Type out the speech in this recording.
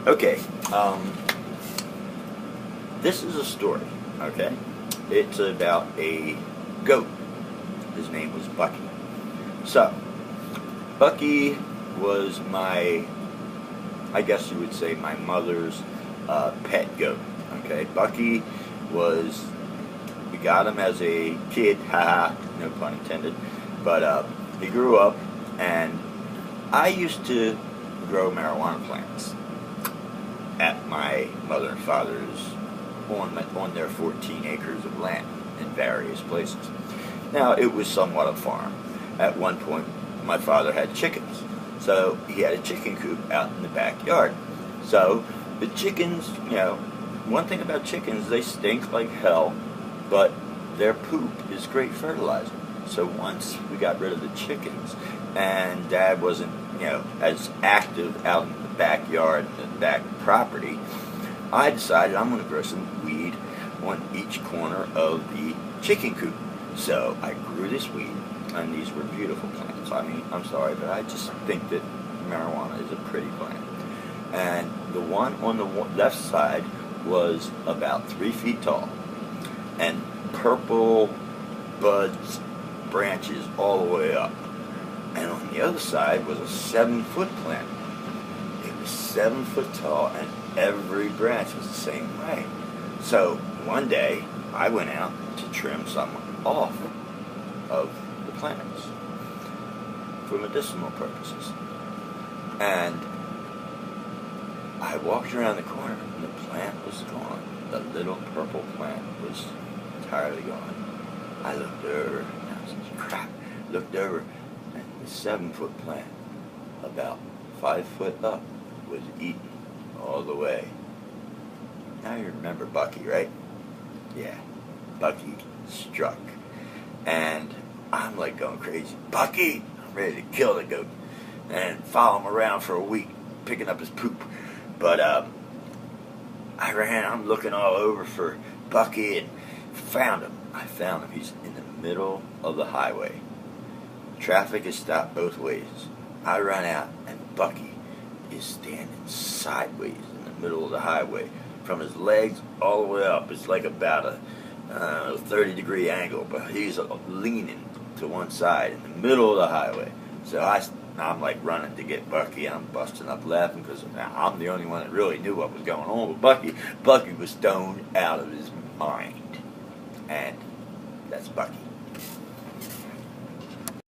Okay, this is a story, okay? It's about a goat. His name was Bucky. So, Bucky was I guess you would say my mother's pet goat, okay? Bucky we got him as a kid, haha, no pun intended, but he grew up, and I used to grow marijuana plants at my mother and father's on their 14 acres of land in various places. Now, it was somewhat a farm. At one point, my father had chickens, so he had a chicken coop out in the backyard. So the chickens, one thing about chickens, they stink like hell, but their poop is great fertilizer. So once we got rid of the chickens, and Dad wasn't, as active out in the backyard and the back property, I decided I'm going to grow some weed on each corner of the chicken coop. So I grew this weed, and these were beautiful plants. I mean, I'm sorry, but I just think that marijuana is a pretty plant. And the one on the left side was about 3 feet tall, and purple buds, branches all the way up. And on the other side was a 7-foot plant. It was 7 foot tall, and every branch was the same way. So one day, I went out to trim some off of the plants for medicinal purposes. And I walked around the corner, and the plant was gone. The little purple plant was entirely gone. I looked over, and I said, crap. Looked over, and the 7-foot plant, about 5 foot up, was eaten all the way. Now you remember Bucky, right? Yeah, Bucky struck. And I'm like going crazy. Bucky! I'm ready to kill the goat and follow him around for a week, picking up his poop. But I ran, I'm looking all over for Bucky, and found him. I found him. He's in the middle of the highway. Traffic is stopped both ways. I run out, and Bucky is standing sideways in the middle of the highway. From his legs all the way up, it's like about a 30-degree angle, but he's leaning to one side in the middle of the highway. So I'm like running to get Bucky, and I'm busting up laughing because I'm the only one that really knew what was going on with Bucky. Bucky was stoned out of his mind. And that's Bucky.